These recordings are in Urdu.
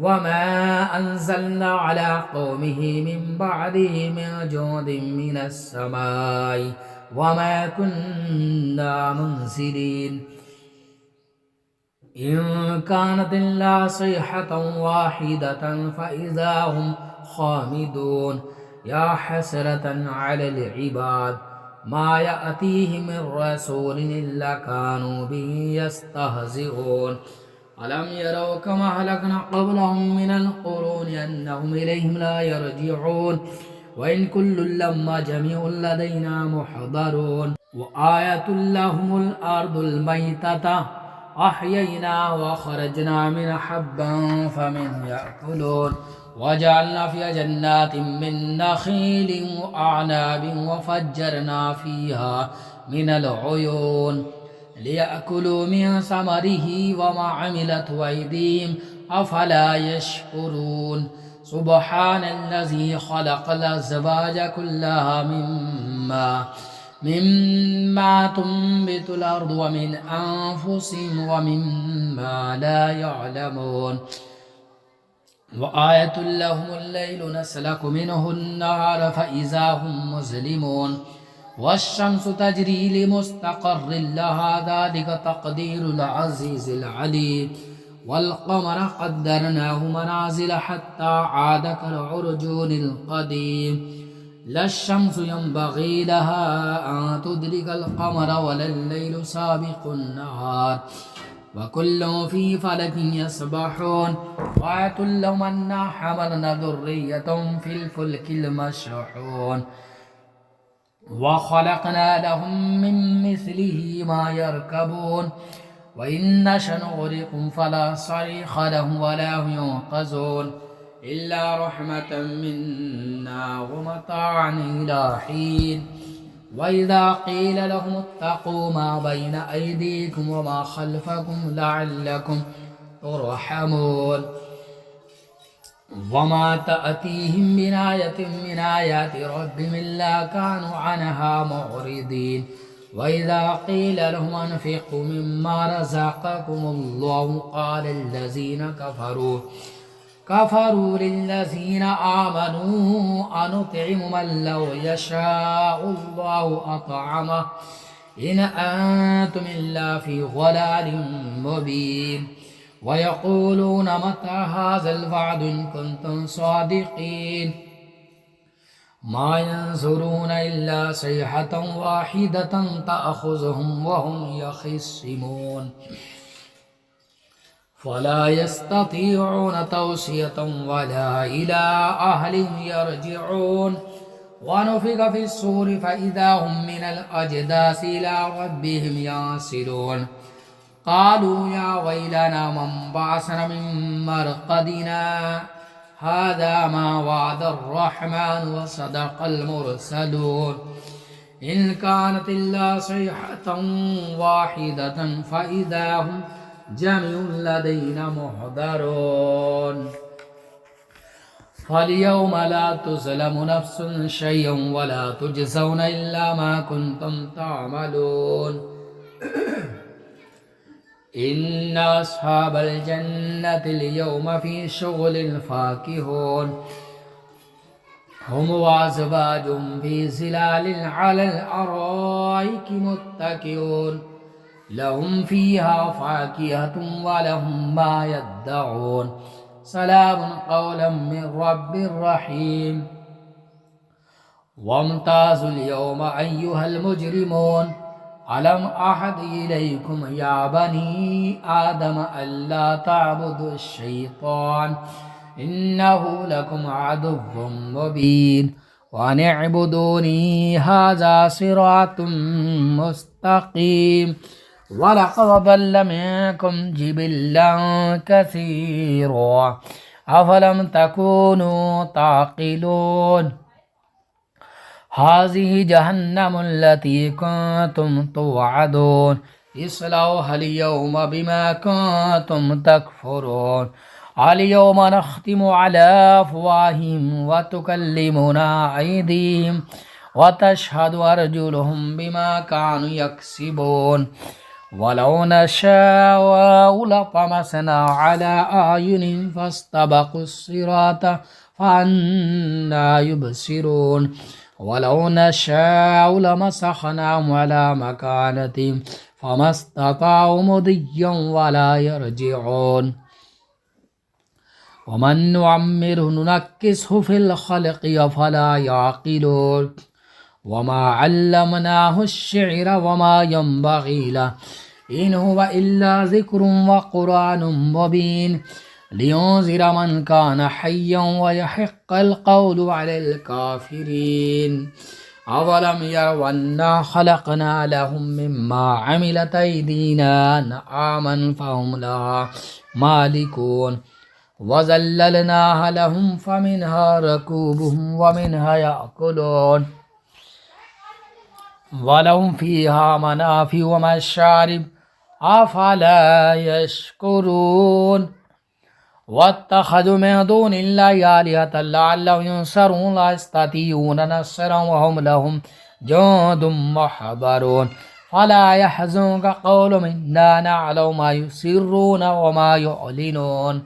وما أنزلنا على قومه من بعده من جند من السماء وما كنا منزلين إن كانت إلا صيحة واحدة فإذا هم خامدون يا حسرة على العباد ما يأتيهم من رسول إلا كانوا به يستهزئون ألم يروا كما أهلكنا قبلهم من القرون أنهم إليهم لا يرجعون وإن كل لما جميع لدينا محضرون وآية لهم الأرض الميتة أحيينا وخرجنا من حبا فمن يأكلون وجعلنا فيها جنات من نخيل وأعناب وفجرنا فيها من العيون ليأكلوا من ثمره وما عملت أيديهم أفلا يشكرون سبحان الذي خلق الأزواج كلها مما تنبت الأرض ومن أنفسهم ومما لا يعلمون وآية لهم الليل نسلك منه النهار فإذا هم مظلمون والشمس تجري لمستقر لها ذلك تقدير العزيز العليم والقمر قدرناه منازل حتى عاد كالعرجون القديم لا الشمس ينبغي لها أن تدرك القمر ولا الليل سابق النهار وكل في فلك يسبحون وآية لهم أنا حملنا ذرية في الفلك المشحون وخلقنا لهم من مثله ما يركبون وإن نشأ نغرقهم فلا صريخ لهم ولا هم ينقذون إلا رحمة منا ومتاعا إلى حين وإذا قيل لهم اتقوا ما بين أيديكم وما خلفكم لعلكم ترحمون وما تأتيهم من آية من آيات ربهم إلا كانوا عنها معرضين وإذا قيل لهم أنفقوا مما رزقكم الله قال الذين كفروا للذين آمنوا أنطعم من لو يشاء الله أطعمه إن أنتم إلا في ضلال مبين ويقولون متى هذا الوعد إن كنتم صادقين ما ينظرون إلا صيحة واحدة تأخذهم وهم يخصمون فلا يستطيعون توصية ولا إلى أهلهم يرجعون ونفخ في الصور فإذا هم من الأجداث إلى ربهم ينسلون قالوا يا ويلنا من بعثنا من مرقدنا هذا ما وعد الرحمن وصدق المرسلون إن كانت إلا صيحة واحدة فإذا هم جميع لدينا محضرون فاليوم لا تظلم نفس شيئا ولا تجزون إلا ما كنتم تعملون إن أصحاب الجنة اليوم في شغل فاكهون هم وأزواجهم في ظلال على الأرائك متكئون لهم فيها فاكهة ولهم ما يدعون سلام قولا من رب رحيم وامتازوا اليوم أيها المجرمون ألم أحد إليكم يا بني آدم ألا تعبدوا الشيطان إنه لكم عدو مبين وأن اعبدوني هذا صراط مستقيم ولقد ضل منكم جبلا كثيرا أفلم تكونوا تعقلون هذه جهنم التي كنتم توعدون اصلوها اليوم بما كنتم تكفرون اليوم نختم على أفواههم وتكلمنا أيديهم وتشهد أرجلهم بما كانوا يكسبون ولو نشاء لطمسنا على أعينهم فاستبقوا الصراط فأنى يبصرون ولو نشاء لمسخناهم على مكانتهم فما استطاعوا مضيا ولا يرجعون ومن نعمره ننكسه في الخلق أفلا يعقلون وما علمناه الشعر وما ينبغي له إن هو إلا ذكر وقرآن مبين لينذر من كان حيا ويحق القول على الكافرين أولم يروا أنا خلقنا لهم مما عملت أيدينا أنعاما فهم لها مالكون وذللناها لهم فمنها ركوبهم ومنها يأكلون ولهم فيها منافع ومشارب أفلا يشكرون واتخذوا من دون الله آلهة لعلهم ينصرون لا يستطيعون نصرا وهم لهم جند محضرون فلا يحزنك قولهم إنا نعلم ما يسرون وما يعلنون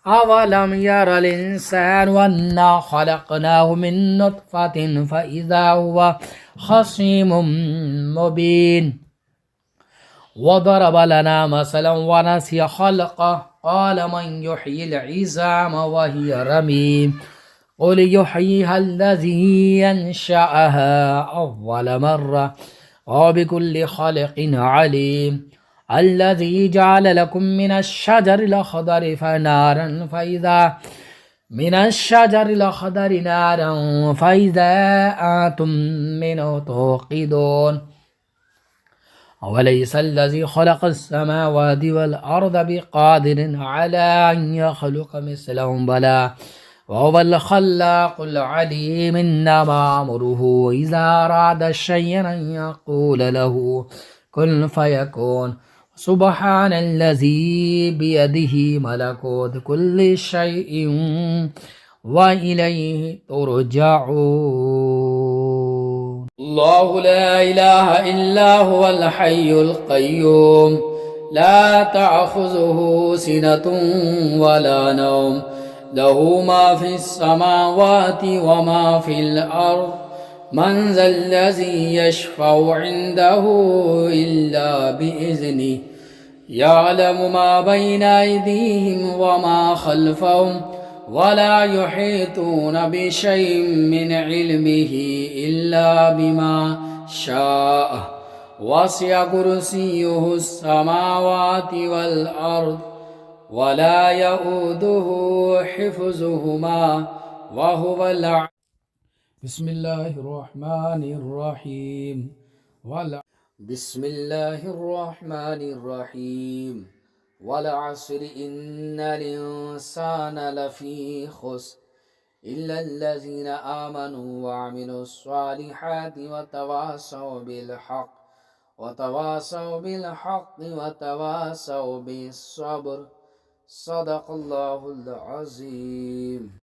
أولم ير الإنسان أنا خلقناه من نطفة فإذا هو خصيم مبين وضرب لنا مثلا ونسي خلقه قال من يحيي العظام وهي رميم قل يحييها الذي ينشأها أول مرة وبكل خلق عليم الذي جعل لكم من الشجر الأخضر فنارا فإذا من الشجر الأخضر نارا فإذا أنتم منه توقدون أوليس الذي خلق السماوات والأرض بقادر على أن يخلق مثلهم بلى وهو الخلاق العليم إنما أمره إذا أراد شيئا أن يقول له كن فيكون سبحان الذي بيده ملكوت كل شيء وإليه ترجعون الله لا إله إلا هو الحي القيوم لا تأخذه سنة ولا نوم له ما في السماوات وما في الأرض من ذا الذي يشفع عنده إلا بإذنه يعلم ما بين أيديهم وما خلفهم ولا يحيطون بشيء من علمه إلا بما شاء وسع كرسيه السماوات والأرض ولا يؤوده حفظهما وهو العلي بسم الله الرحمن الرحيم بسم الله الرحمن الرحيم والعصر إن الإنسان لفي خسر إلا الذين آمنوا وعملوا الصالحات وتواصوا بالحق وتواصوا بالصبر صدق الله العظيم.